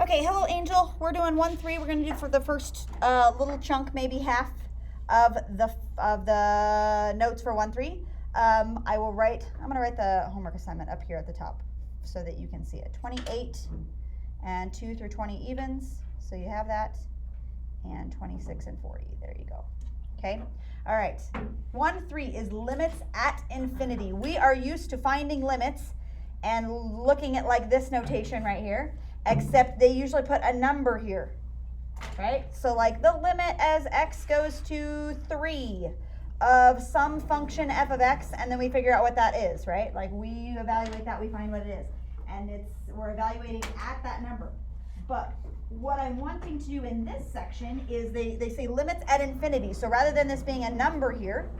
Okay, hello Angel. We're doing 1-3. We're gonna do for the first little chunk, maybe half of the notes for 1-3. I'm gonna write the homework assignment up here at the top so that you can see it. 28 and 2 through 20 evens. So you have that. And 26 and 40. There you go. Okay. All right. 1-3 is limits at infinity. We are used to finding limits and looking at like this notation right here, except they usually put a number here, right? So like the limit as x goes to 3 of some function f of x, and then we figure out what that is, right? Like we evaluate that, we find what it is, and we're evaluating at that number. But what I'm wanting to do in this section is they say limits at infinity. So rather than this being a number here,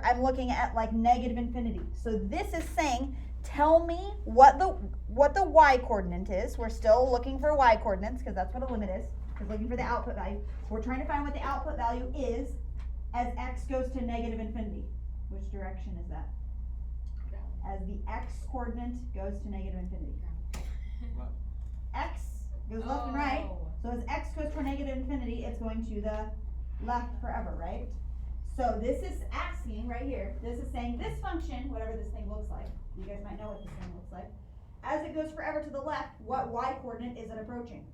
I'm looking at like negative infinity. So this is saying, tell me what the y coordinate is. We're still looking for y coordinates because that's what a limit is. We're looking for the output value. We're trying to find what the output value is as x goes to negative infinity. Which direction is that? As the x coordinate goes to negative infinity. X goes left and right. So as x goes to negative infinity, it's going to the left forever, right? So this is asking right here, this is saying this function, whatever this thing looks like, you guys might know what this thing looks like, as it goes forever to the left, what y coordinate is it approaching?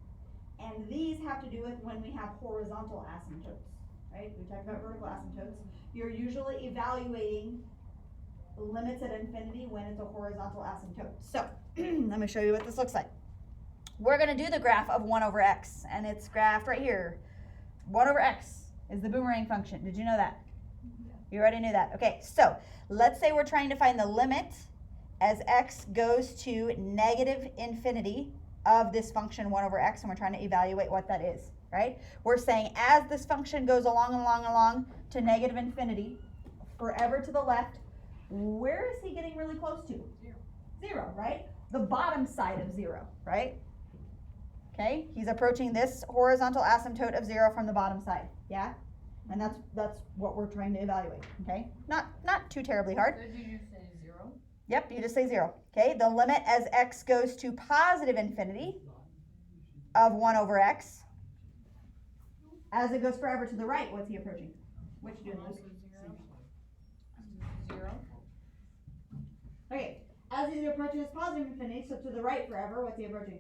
And these have to do with when we have horizontal asymptotes, right? We talked about vertical asymptotes. You're usually evaluating limits at infinity when it's a horizontal asymptote. So let me show you what this looks like. We're going to do the graph of 1 over x, and it's graphed right here. 1 over x is the boomerang function. Did you know that? Yeah. You already knew that. Okay, so let's say we're trying to find the limit as x goes to negative infinity of this function 1 over x, and we're trying to evaluate what that is, right? We're saying as this function goes along to negative infinity, forever to the left, where is he getting really close to? 0, right? The bottom side of 0, right? Okay, he's approaching this horizontal asymptote of 0 from the bottom side, yeah? And that's what we're trying to evaluate, okay? Not too terribly hard. Did you just say 0? Yep, you just say 0, okay? The limit as x goes to positive infinity of 1 over x. As it goes forever to the right, what's he approaching? Which do those? 0. Okay, as he approaches positive infinity, so to the right forever, what's he approaching?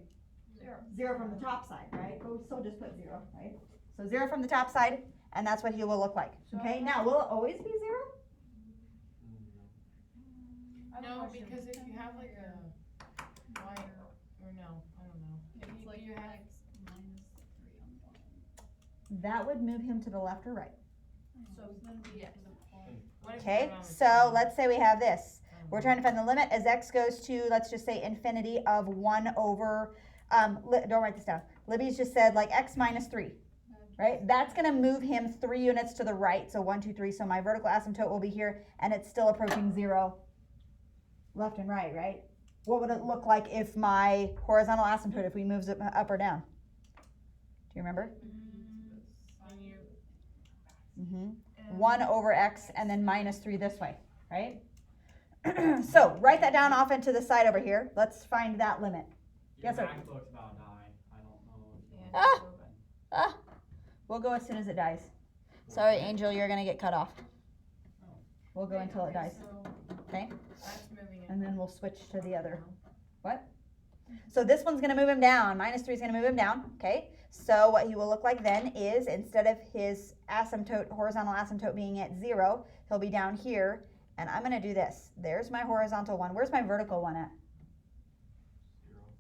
0. 0 from the top side, right? So just put 0, right? So 0 from the top side, and that's what he will look like. Okay, now will it always be 0? No, because if you have like a y or no, I don't know. If like you have x minus 3 on the bottom. That would move him to the left or right. So it's going to be yes. Okay, so let's say we have this. We're trying to find the limit as x goes to, let's just say, infinity of 1 over, don't write this down. Libby's just said like x minus 3, right? That's going to move him 3 units to the right, so 1, 2, 3. So my vertical asymptote will be here, and it's still approaching 0 left and right, right? What would it look like if my horizontal asymptote, if we moves it up or down? Do you remember? 1 over x and then minus 3 this way, right? So write that down off into the side over here. Let's find that limit. Your Yes, sir. Mac looks about die. I don't know. We'll go as soon as it dies. Sorry, Angel, you're gonna get cut off. We'll go until it dies. Okay? And then we'll switch to the other. What? So this one's gonna move him down. Minus 3 is gonna move him down. Okay? So what he will look like then is, instead of his asymptote, horizontal asymptote being at 0, he'll be down here. And I'm going to do this. There's my horizontal one. Where's my vertical one at?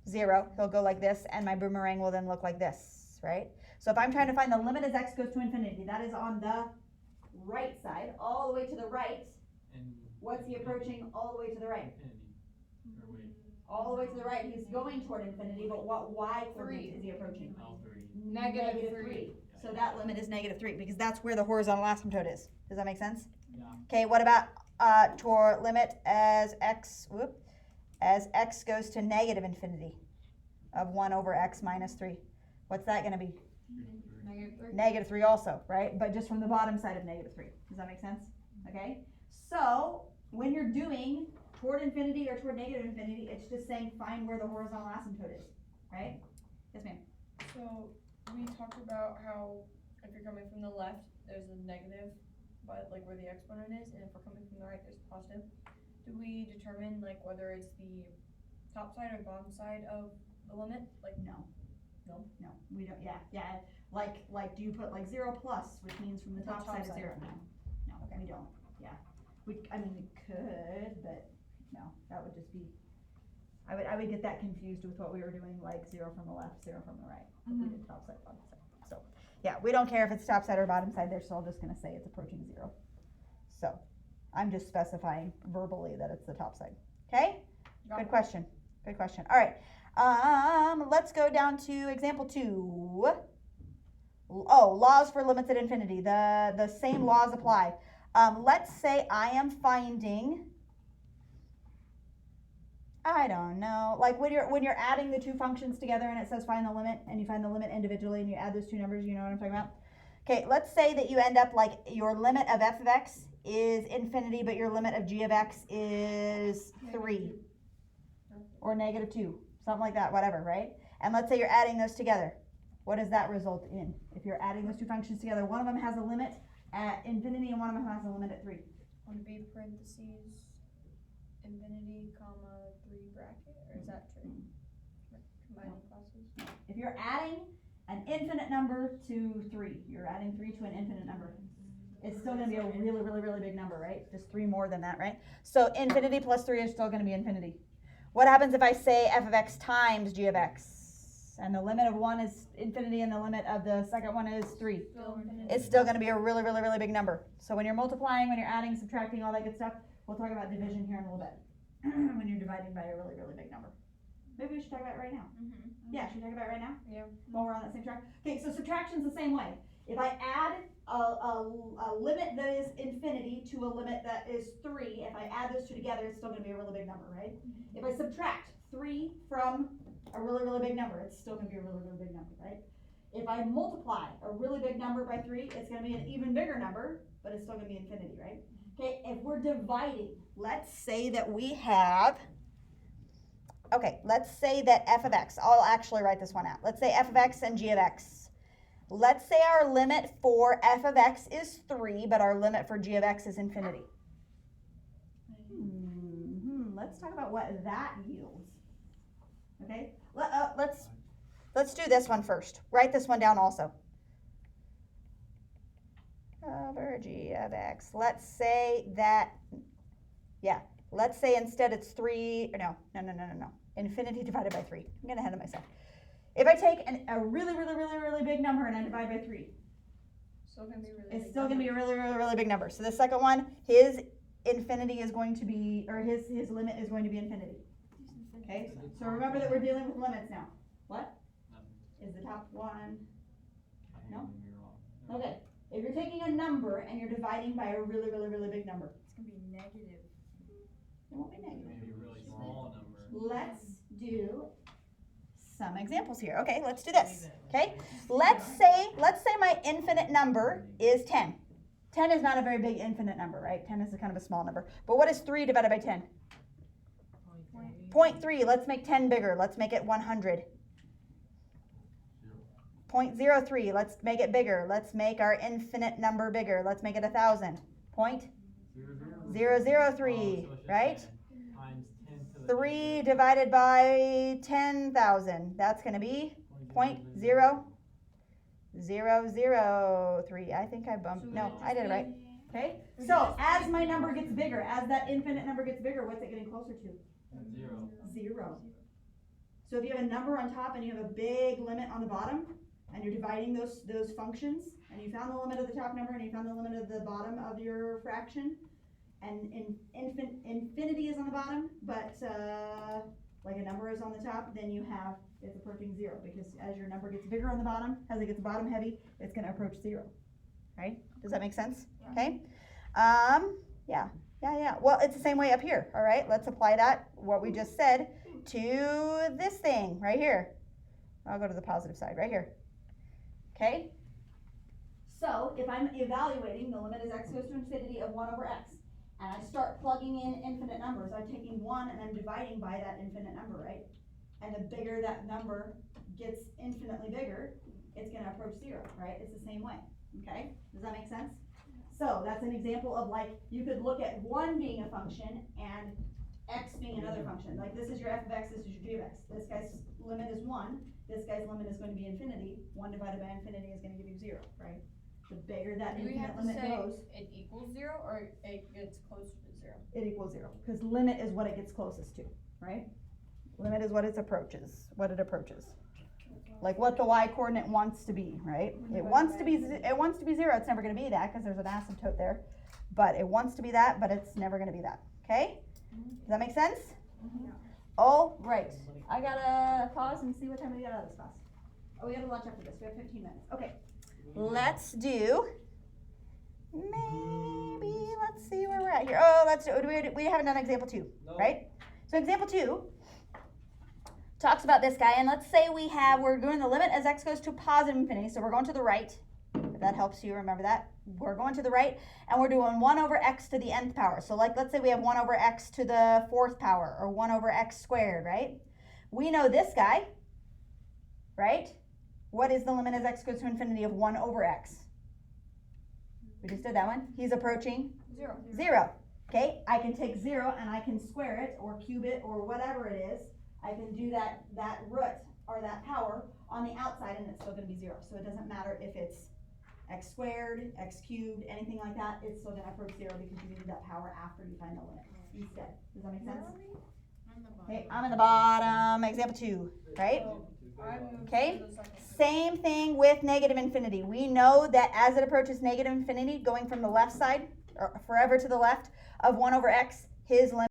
0. He'll go like this, and my boomerang will then look like this, right? So if I'm trying to find the limit as x goes to infinity, that is on the right side, all the way to the right. And what's he approaching all the way to the right? Infinity. Or wait. All the way to the right. He's going toward infinity, but what y coordinate is he approaching? L3. Negative 3. So that limit is negative 3, because that's where the horizontal asymptote is. Does that make sense? Yeah. Okay, what about toward limit as x goes to negative infinity of 1 over x minus 3? What's that going to be? Negative 3 also, right? But just from the bottom side of negative 3. Does that make sense? Okay, so when you're doing toward infinity or toward negative infinity, it's just saying find where the horizontal asymptote is, right? Yes, ma'am. So we talked about how if you're coming from the left, there's a negative, but like where the exponent is, and if we're coming from the right, there's a positive. Do we determine like whether it's the top side or bottom side of the limit? Like No, we don't, yeah, like, do you put like 0 plus, which means from the The top top side of side. 0? No, Okay. we don't, yeah. We could, but no, that would just be, I would get that confused with what we were doing, like 0 from the left, 0 from the right. If we did top side, bottom side. So, yeah, we don't care if it's top side or bottom side, they're still just gonna say it's approaching 0. So, I'm just specifying verbally that it's the top side, okay? Good question, all right. Let's go down to example 2. Oh, laws for limits at infinity. The same laws apply. Let's say I am finding, I don't know, like when you're adding the two functions together and it says find the limit, and you find the limit individually and you add those two numbers, you know what I'm talking about? Okay, let's say that you end up like your limit of f of x is infinity, but your limit of g of x is 3 or negative 2. Something like that, whatever, right? And let's say you're adding those together. What does that result in? If you're adding those two functions together, one of them has a limit at infinity and one of them has a limit at 3. on B parentheses, infinity, comma, 3 bracket, or is that true? Combining classes? If you're adding an infinite number to 3, you're adding 3 to an infinite number. It's still going to be a really, really, really big number, right? Just 3 more than that, right? So infinity plus 3 is still going to be infinity. What happens if I say f of x times g of x? And the limit of one is infinity and the limit of the second one is 3. It's still going to be a really, really, really big number. So when you're multiplying, when you're adding, subtracting, all that good stuff, we'll talk about division here in a little bit. When you're dividing by a really, really big number. Maybe we should talk about it right now. Yeah, should we talk about it right now? Yeah. While we're on that same track. Okay, so subtraction's the same way. If I add a limit that is infinity to a limit that is 3, if I add those two together, it's still going to be a really big number, right? If I subtract 3 from a really, really big number, it's still going to be a really, really big number, right? If I multiply a really big number by 3, it's going to be an even bigger number, but it's still going to be infinity, right? Okay, if we're dividing, let's say that we have, okay, let's say that f of x, I'll actually write this one out. Let's say f of x and g of x. Let's say our limit for f of x is 3, but our limit for g of x is infinity. Let's talk about what that yields. Okay, let's do this one first. Write this one down also. Over g of x. Let's say that, yeah, let's say instead it's 3, no. Infinity divided by 3. I'm getting ahead of myself. If I take a really, really, really, really big number and I divide by 3, it's still going to be a really, really, really big number. So the second one, his infinity is going to be, or his limit is going to be infinity. Okay, so remember that we're dealing with limits now. What? Is the top one? No? Okay, if you're taking a number and you're dividing by a really, really, really big number. It's gonna be negative. It won't be negative. Maybe a really small number. Let's do some examples here. Okay, let's do this. Okay, let's say my infinite number is 10. 10 is not a very big infinite number, right? 10 is a kind of a small number. But what is 3 divided by 10? 0.3. Let's make 10 bigger. Let's make it 100. 0.03. Let's make it bigger. Let's make our infinite number bigger. Let's make it 1,000. 0.003, right? Times 10 to the 3 divided by 10,000. That's going to be 0.0003. I think I bumped. No, I did it right. Okay. So as my number gets bigger, as that infinite number gets bigger, what's it getting closer to? 0. So if you have a number on top and you have a big limit on the bottom, and you're dividing those functions, and you found the limit of the top number and you found the limit of the bottom of your fraction, and infinity is on the bottom, but like a number is on the top, then it's approaching 0, because as your number gets bigger on the bottom, as it gets bottom heavy, it's going to approach 0. Right? Does that make sense? Okay. Yeah. Well, it's the same way up here. All right. Let's apply that, what we just said, to this thing right here. I'll go to the positive side right here. Okay. So if I'm evaluating, the limit is x goes to infinity of 1 over x. and I start plugging in infinite numbers, I'm taking 1 and I'm dividing by that infinite number, right? And the bigger that number gets infinitely bigger, it's gonna approach 0, right? It's the same way, okay? Does that make sense? So that's an example of like, you could look at 1 being a function and x being another function. Like this is your f of x, this is your g of x. This guy's limit is 1, this guy's limit is going to be infinity. 1 divided by infinity is gonna give you 0, right? The bigger that Do we have infinite to limit say goes, it equals 0 or it gets closer to 0? it equals 0, because limit is what it gets closest to, right? Limit is what it approaches, like what the y coordinate wants to be, right? It wants to be 0. It's never going to be that because there's an asymptote there, but it wants to be that, but it's never going to be that. Okay? Does that make sense? All right. I gotta pause and see what time we get out of this class. Oh, we got a lunch after this. We have 15 minutes. Okay. Let's do. Maybe let's see where we're at here. Oh, we haven't done example 2, right? So example 2 talks about this guy, and let's say we're doing the limit as x goes to positive infinity, so we're going to the right, if that helps you remember that. We're going to the right, and we're doing 1 over x to the nth power. So like, let's say we have 1 over x to the 4th power, or 1 over x squared, right? We know this guy, right? What is the limit as x goes to infinity of 1 over x? We just did that one. He's approaching 0. Okay, I can take 0 and I can square it, or cube it, or whatever it is. I can do that root or that power on the outside, and it's still going to be 0. So it doesn't matter if it's x squared, x cubed, anything like that. It's still going to approach 0 because you need that power after you find the limit instead. Does that make sense? Okay, I'm in the bottom. Example 2, right? Okay. Same thing with negative infinity. We know that as it approaches negative infinity, going from the left side or forever to the left of 1 over x, his limit